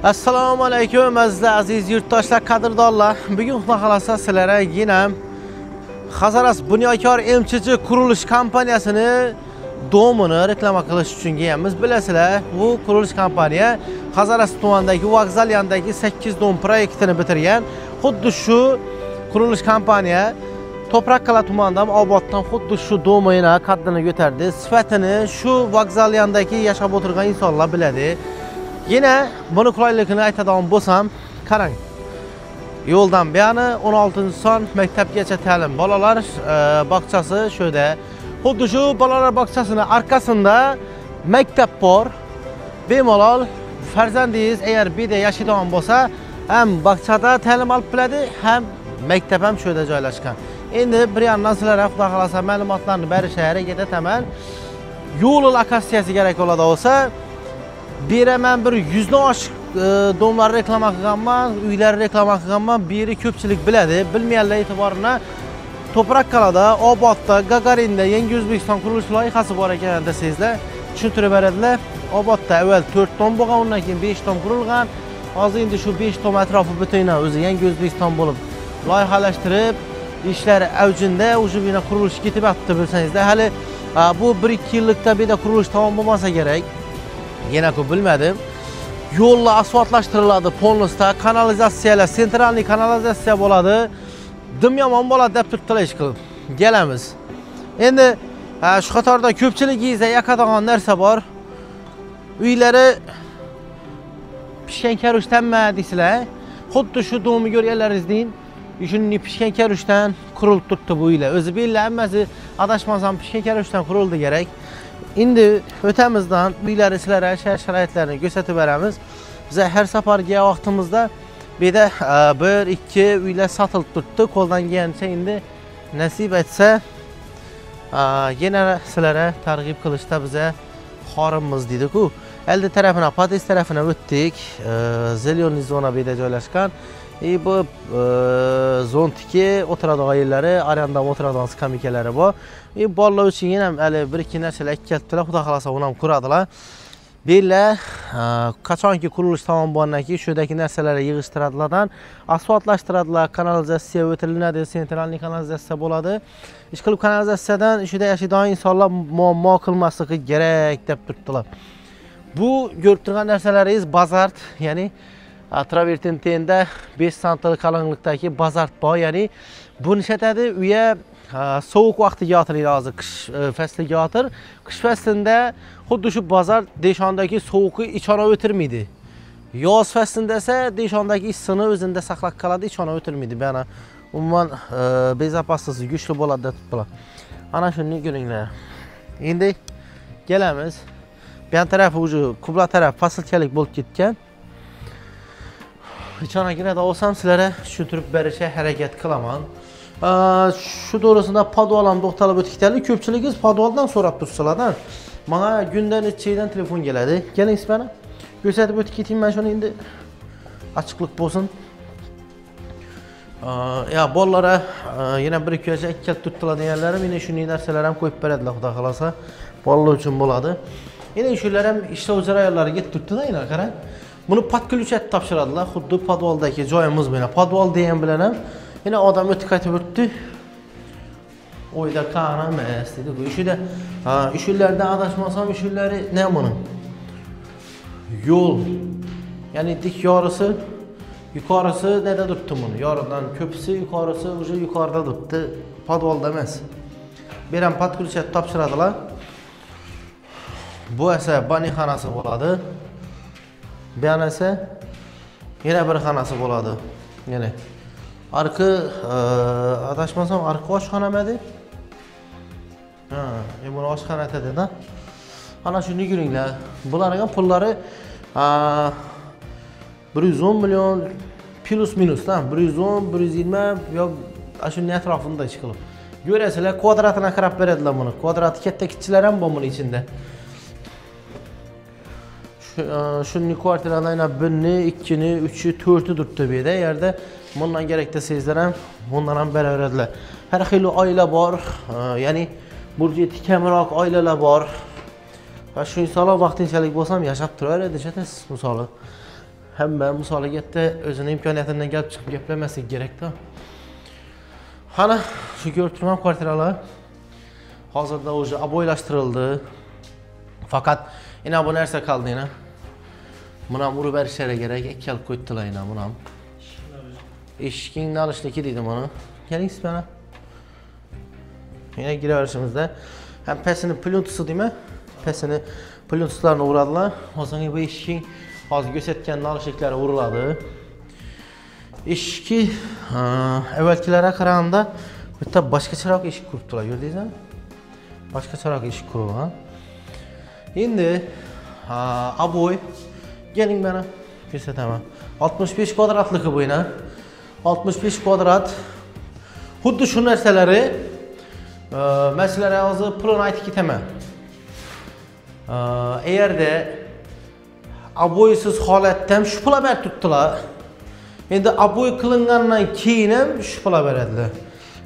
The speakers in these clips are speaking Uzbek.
Assalomu alaykum aziz yurtdoshlar, qadrdonlar. Bugun xudo xolasa sizlarga yana Xazaras Bunyodkor MCC qurilish kompaniyasini domini reklama qilish uchun kelganmiz. Bilasizlar, bu qurilish kompaniya Xazaras tumanidagi vokzal yonidagi 8 dom proyektini bitirgan. Xuddi shu qurilish kompaniya To'praqqala tumanidan Oboddan xuddi shu domini qaddini ko'tardi. Sifatini shu vokzal yonidagi yashab o'tirgan insonlar biladi. Yine bunu qulayligini aytadigan bo'lsam, qarang. Yo'ldan buyani 16-son maktabgacha ta'lim bolalar bog'chasi sho'da. Xuddi shu bolalar bog'chasining arkasida maktab bor. Bemalol farzandingiz agar birda yashaydigan bo'lsa, ham bog'chada ta'lim olib biladi, ham maktab ham sho'da joylashgan. Endi bir yandan sizlarga xudo xolasa ma'lumotlarni berishga harakat etaman. Yo'l lokatsiyasi kerak bo'ladi bo'lsa, beraman bir 100 dan oshiq domlar reklama qilganman, uylar reklama qilganman. Biri ko'pchilik biladi, bilmaganlar e'tiborini To'praqqalada, Obodda, Gagarinda Yangi O'zbekiston qurilish loyihasi bor ekan desangizlar, tushuntirib beradilar. Obodda avval 4 tom bo'lgan, undan keyin 5 tom qurilgan. Hozir endi shu 5 tom atrofi butunlay o'zi Yangi O'zbekiston bo'lib loyihalashtirib, ishlar avjinda, o'sha bino qurilish ketib yotdi bilsangizlar. Hali bu 1-2 yillikda bino qurilish tamom bo'lmasa kerak. Yine ko'p bilmedim. Yo'llar asfaltlashtiriladi, polnosda kanalizatsiyalar, sentralniy kanalizatsiya bo'ladi. Dim yomon bo'ladi deb turibdilar ish qilib. Kelamiz. Endi shu qatorda ko'pchiligingizga yoqadigan narsa bor. Uylari pishgan karushdanmi deysizlar. Xuddi shu domni ko'rganlaringizdek, shunday pishgan karushdan qurilib turibdi bu uylar. O'zi billah hammasi adashmasam pishgan karushdan qurildi kerak. Endi o'tamizdan uylar sizlarga sharoitlarini ko'rsatib beramiz. Biz har safargi vaqtimizda beda 1-2 uylar sotilib turibdi. Qo'ldan kelgancha endi nasib etsa yana sizlarga targ'ib qilishda biza xorimmiz deydi-ku. Eldi tarafına, Pades tarafına o'tdik. Zelyoniy zona beda joylashgan. Bu zontiki o'tiradigan yerlari, arendam o'tiradigan skameykalari bor. Bolalar uchun ham hali 1-2 narsalar kelibdilar, xudo xolasa uni ham quradilar. Bella qachonki qurilish tamom bo'lgandan keyin shudagi narsalarni yig'ishtiradilar, asfaltlashtiradilar, kanalizatsiya o'tilinadi, sentralniy kanalizatsiya bo'ladi. Ish qilib kanalizatsiyadan ishida yashaydigan insonlar muammo qilmasligi kerak deb turibdilar. Bu ko'rib turgan narsalaringiz bazalt, ya'ni travertin tenda 5 sm qalinlikdagi bazalt bor, ya'ni bu nishatadi uya sovuq vaqtiga yotiriladi, hozir qish fasliga yotir. Qish faslida xuddi shu bazalt deshondagi sovuqni ichona o'tirmaydi. Yoz faslida esa deshondagi issiqni o'zida saqlab qoladi, ichona o'tirmaydi. Bana umuman bezopaslikligi kuchli bo'ladi deb turibdilar. Ana shuni ko'ringlar. Endi kelamiz. Bu tarafı ucu kubla taraf fasilkalik bo'lib ketgan. İçanagina da olsam sizlere tushuntirib berishga harakat qilaman. Shu to'g'risida podval ham to'xtalib o'tdik. Ko'pchiligingiz podvaldan so'rab tursalardan. Menga kundan nechadan telefon keladi. Keling sizlarga ko'rsatib o'tib ketayim men shuni endi ochiqlik bo'lsin. Ya bolalara yana bir ikki yoshga kelib turibdilar deganlarim, meni shunday narsalar ham qo'yib beradilar, xudo xolasa. Bolalar uchun bo'ladi. Yine shular ham ishlov jarayonlariga turibdi-da, yana qarang. Buni podключать topshiradilar, xuddi podvaldagi joyimiz bilan. Podval degan bilan ham yana odam o'tib qaytib o'tdi. O'yda qani emas dedi. Bu ishida ishlardan adashmasam, ishlari nima buni? Yo'l. Ya'ni dik yorisi, yuqorisi neda turibdi buni? Yoridan ko'pisi, yuqorisi o'sha yuqorida turibdi. Podvalda emas. Bu ham podключать topshiradilar. Bu esa bani xonasi bo'ladi. Bu yana esa yana bir xonasi bo'ladi. Ya'ni arqi adashmasam arqi oshxonami edi? Buni oshxona aytadi-da. Ana shuni ko'ringlar. Bularning pullari 110 million plus minusdan 110, 120 yo shunday atrofida ish qilib. Ko'rasizlar, kvadratini qarab beradilar buni. Kvadrati katta-kichiklar ham bor buning ichida. Shunday kvartiralarning 1ni, 2ni, 3ni, 4ni turibdi bu yerda. Yerda bundan kerak desangizlar ham bundan ham beraveradilar. Har xil oila bor, ya'ni budjeti kamroq oilalar bor. Va shu insonlar vaqtinchalik bo'lsam yashab turaveradi, deshasiz, misol. hamma misoliga o'zini imkoniyatidan kelib chiqib gapirmaslik kerak-da. Qani, shu ko'rib turgan kvartiralar hozirda o'zi aboylashtirildi. Faqat ina bu narsa qoldi ina. Buni ham urib berishlari kerak, ikkal qo'ydilar ina buni ham. Eshikning nalishniki deydi buni. Keling mana. Yana giraverishimizda ham pesini pluntusi deymi? Pesini pluntuslarni uradilar. Hozirgi bu eshikning hozir ko'rsatgan nalishliklari uriladi. Eshikki avvalgilariga qaraganda bitta boshqacharoq eshik quribdilar, ko'rdingizmi? Boshqacharoq eshik qurilgan. Endi aboy keling mana ko'rsataman. 65 kvadratligi bu yana. 65 kvadrat. Xuddi shu narsalari masalan hozir pulini aytib ketaman. Eğerde aboysiz holatda ham shu pullar berib turibdilar. Endi aboy qilingandan keyin ham shu pullar beradilar.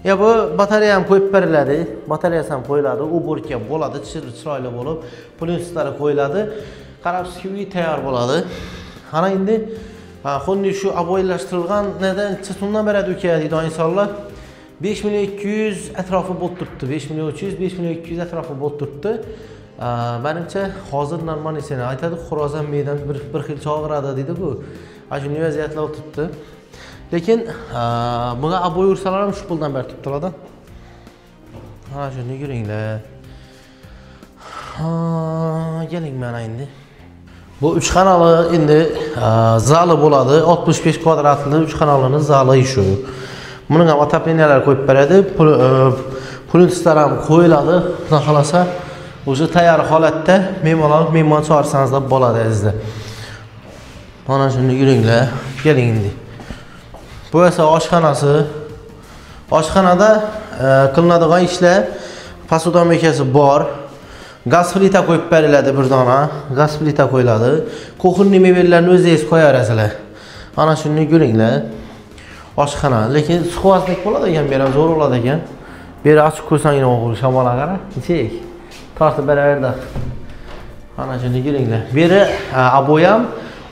Ya bu batareya ham qo'yib beriladi. Batareyasi ham qo'yiladi, uborka bo'ladi, chiroyli bo'lib, pluntuslari qo'yiladi. Qarabsizki, uy tayyor bo'ladi. Qana endi xuddi shu aboylashtirilgan nedan so'mdan beradi uka deydi insonlar. 5200 atrofi bo'lib turibdi. 5300, 5200 atrofi bo'lib turibdi. Menimcha hozir normal esini aytadi, Xo'rozon meydan bir xil chog'iradi deydi-ku. Shu vaziyatlar o'tibdi. Lekin bunga aboy ursalar ham shu puldan berib turibdilar-da. Shuni ko'ringlar. Keling mana endi. Bu 3 xonali endi zali bo'ladi. 65 kvadratli 3 xonalining zali shu. Buning ham otoplenyalar qo'yib beradi. Pluntuslar ham qo'yiladi. Xudo xolasa o'zi tayyor holatda mehmon chaqirsangiz bo'ladi azizlar. Mana shuni ko'ringlar. Keling endi. Bu esa oshxonasi. Oshxonada qilinadigan ishlar posudamekasi bor. Gaz plita qo'yib beriladi bir dona. Gaz plita qo'yiladi. Kuxunni mebellarni o'zingiz qo'yarasizlar. Mana shuni ko'ringlar. Oshxona, lekin suhvatlik bo'ladi ekan, beram zo'r bo'ladi ekan. Beri ochib qo'ysangina o'g'il shamolga qara. Nechek? Tortib beraverdi. Mana shuni ko'ringlar. Beri aboy ham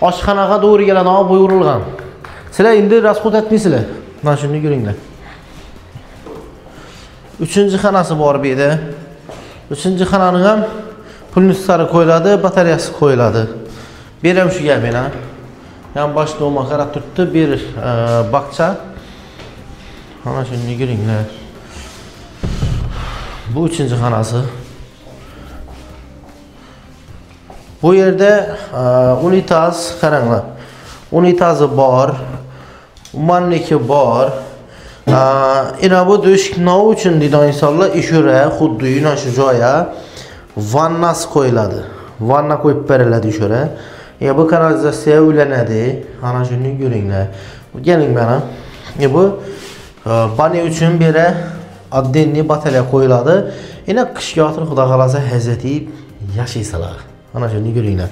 oshxonaga to'g'ri keladigan aboy urilgan. Sizlar endi rasxod etmaysizlar. Mana shuni ko'ringlar. 3-xonasi bor bu yerda. 3-xonaning ham pluntuslari qo'yiladi, batareyasi qo'yiladi. Beri ham shu gap mena. Yan boshda o'ma qarab turibdi, bir baqcha. Mana shuni ko'ringlar. Bu 3-xonasi. Bu yerda unitaz qaranglar. Unitazi bor. Umanniki bor. Ina bu döşk nov uchun deydi insonlar ishura xuddi ina shu joyga vannas qo'yiladi. Vanna qo'yib beriladi ishura. Bu kanalizatsiya ulanadi. Ana shuni ko'ringlar. Keling mana. Bu bani uchun beri addenli batarya qo'yiladi. Ina qishga o'tir xudo xolasa hazati yashaysalar. Ana shuni ko'ringlar.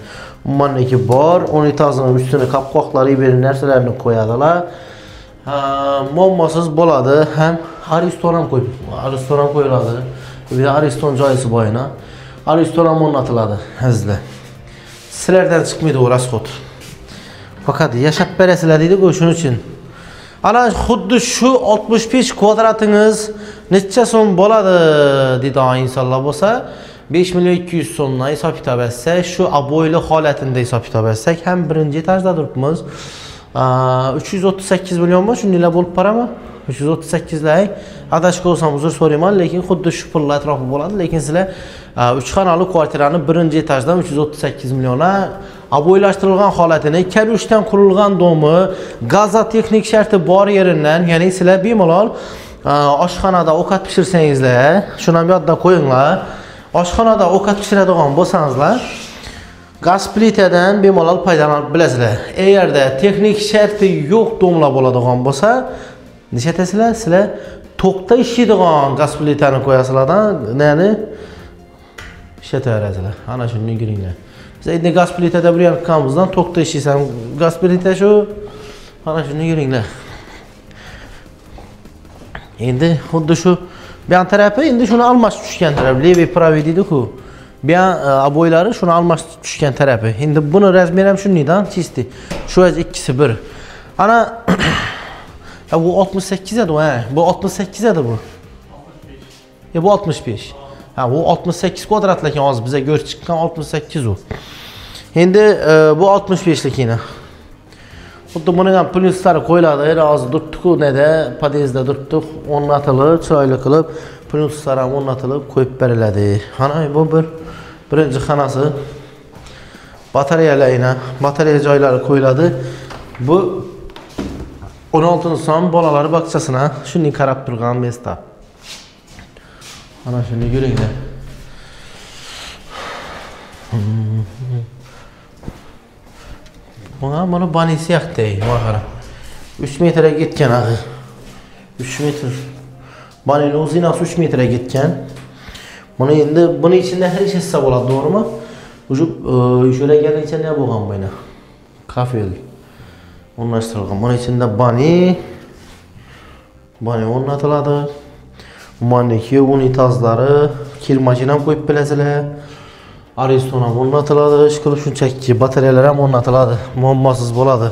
Umanniki bor, unitazning ustini qopqoqlari bir narsalarni qo'yadilar. Muammosiz bo'ladi. Ham restoran qo'yiladi. Bir restoran joyisi bo'yina. Restoran o'rnatiladi azizlar. Sizlardan chiqmaydi o rasxod. Faqat yashab berasizlar deydi-ku shuning uchun. Ana xuddi shu 65 kvadratingiz necha so'm bo'ladi deydi insonlar bo'lsa, 5.200.000 so'mdan hisob kitob etsak, shu aboyli holatida hisob kitob etsak, ham birinchi etajda turibmiz. 338 million mı? Shuninglar bo'lib borami? 338 lar. Adashib olsam uzr so'rayman, lekin xuddi shu pullar atrofi bo'ladi, lekin sizlar 3 xonali kvartirani birinchi etajdan 338 millionga aboylashtirilgan holatini, karushdan qurilgan domi, gazza texnik sharti bor yeridan, ya'ni sizlar bemalol oshxonada ovqat pishirsangizlar, shuni ham yodda qo'yinglar. Oshxonada ovqat pishiradigan bo'lsangizlar, gaz plitadan bemalol foydalanib bilasizlar. Agarda texnik sharti yo'q domlar bo'ladigan bo'lsa, nishatasizlar, sizlar to'qta ishlaydigan gaz plitani qo'yasizlardan, ya'ni ishlataverasizlar. Ana shuni ko'ringlar. Biz endi gaz plitada bir ham qilganimizdan to'qta ishlaysam, gaz plita shu. Ana shuni ko'ringlar. Endi xuddi shu bu tarafi endi shuni almashib tushgan taraf, levi pravi deydi-ku. Bir aboylari şunu almashtırib tushgan tarafi. Endi buni razmeri ham shundan, chisti. Shu az ikkisi bir. Ana bu 68 edi, bu 68 edi bu. Bu 65. Ha, bu 68 kvadrat lekin hozir bizga ko'rib chiqqan 68 u. Endi bu 65lik yine. Xuddi buni ham plyuslari qo'yiladi. Hozir duribdi-ku, neda, podyezdda duribdi, o'rnatilib, chiroyli qilib, plyuslar ham o'rnatilib qo'yib beriladi. Ana bu birinchi xonasi. Batareyalarina, batareya joylari qo'yiladi. Bu 16-son bolalar bog'chasina shunday qarab turgan mesta. Ana shuni ko'ringlar. Mana banisi yoqdi, mana 3 metrga ketgan axir. 3 metr. Baning o'zinasi 3 metrga ketgan. Buni endi buni ichida har ish hissa bo'ladi, to'g'rimi? Jo'ragan ichida nima bo'lgan bu yana? Kafel. O'rnashtirilgan. Buni ichida bani o'rnatiladi. Maniki unitazlari, kil mashina qo'yib bilasizlar. Ariston ham o'rnatiladi. Ishqilib shunchaki batareyalar ham o'rnatiladi. Muammosiz bo'ladi.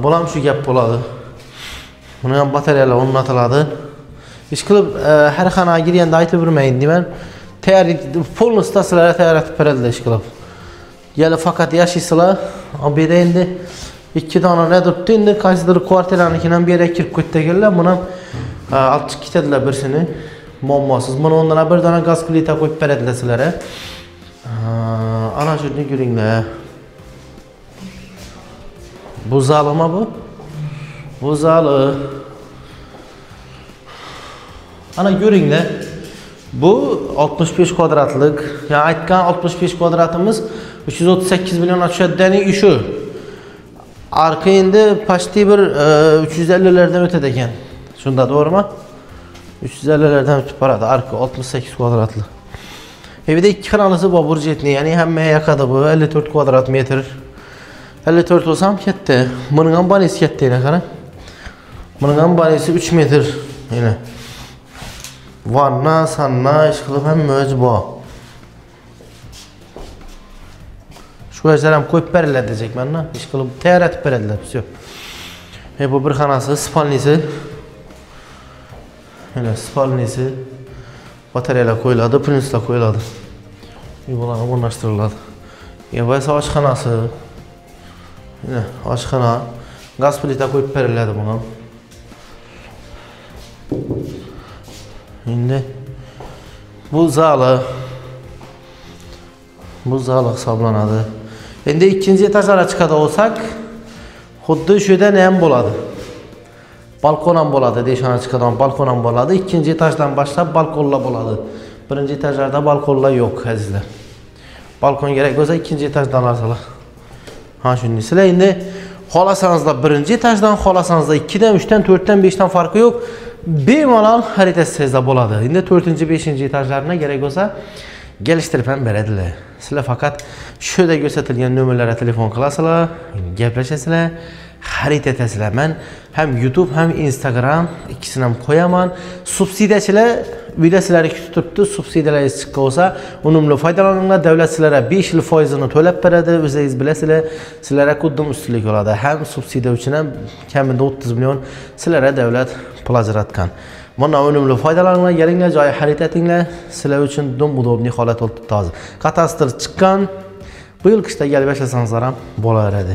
Bu ham shu gap bo'ladi. Buni ham batareyalar o'rnatiladi. Ishqilib har xonaga girganda aytib bermaydi, deyman. Tayyor polностью sizlarga tayyorlatib beradi ishqilib. Yali faqat yashaysizlar. Bu yerda endi 2 dona ne turibdi, endi qaysidir kvartiranikidan ham bu yerga kirib ketdilar. Buni olib chiqib ketadilar birsini. Muammosiz. Buni ondan bir dona gaz plita qo'yib beradilar sizlarga. Ana shuni ko'ringlar. Bu zalima bu. Bu zalı. Ana ko'ringlar. Bu 65 kvadratlik. Yani aytgan 65 kvadratimiz 338 million tushadigan ishi. Arka endi pashti bir 350'lerden o'tadi ekan. Shunda to'g'rimi? 350'lerden o'tib boradi arka 68 kvadratli. Evde iki xonasi bor burjetni, ya'ni hamma yoqada bu 54 kvadrat metr. 54 olsam katta. Buning ham banisi katta yana qarang. Buning ham banisi 3 metr yana. Vanna, sanna, ishqilib hamma o'zi bor. Shu yerlar ham qo'yib beriladi dejekman-da. Ishqilib tayyorlatib beradilar, все. Bu bir xonasi, spalnisi. Mana spalnisi. Batareyalar qo'yiladi, plyuslar qo'yiladi. Bular o'rnashtiriladi. Bu esa oshxonasi. Mana oshxona. Gaz plita qo'yib beriladi buni. Endi bu zali. Bu zali hisoblanadi. Endi ikkinchi etajga chiqadi olsak, xuddi shu yerda ham bo'ladi. Balkon ham bo'ladi, deshana chiqadigan balkon ham bo'ladi. Ikkinchi etajdan boshlab balkonlar bo'ladi. Birinchi etajlarda balkonlar yo'q, azizlar. Balkon kerak bo'lsa ikkinchi etajdan olsalar. Ha shunday. Sizlar endi xohlasanizlar birinchi etajdan, xohlasanizlar 2dan, 3dan, 4dan, 5dan farqi yo'q. Bemalol xaritasizda bo'ladi. Endi 4-5 etajlarga kerak bo'lsa gelishtirib ham beradilar. Sizlar faqat shu yerda ko'rsatilgan nomerlarga telefon qilasizlar, gaplashasizlar, xarid etasizlar. Men ham YouTube ham Instagram ikkisini ham qo'yaman. Subsidiyachilar uyda sizlarga kutib turibdi. Subsidiyalaringiz chiqqan bo'lsa, unumli foydalaninglar. Davlat sizlarga 5 yil foizini to'lab beradi. O'zingiz bilasizlar, sizlarga quddum ustunlik oladi. Ham subsidiya uchun ham kamida 30 million sizlarga davlat pul ajratgan. Bundan unumli foydalaninglar, kelinglar, joyi xarid etinglar. Sizlar uchun dum udobniy holat o'tib hozir. Katastr chiqqan. Bu yil qishda kelib yashasangizlar ham bo'laveradi.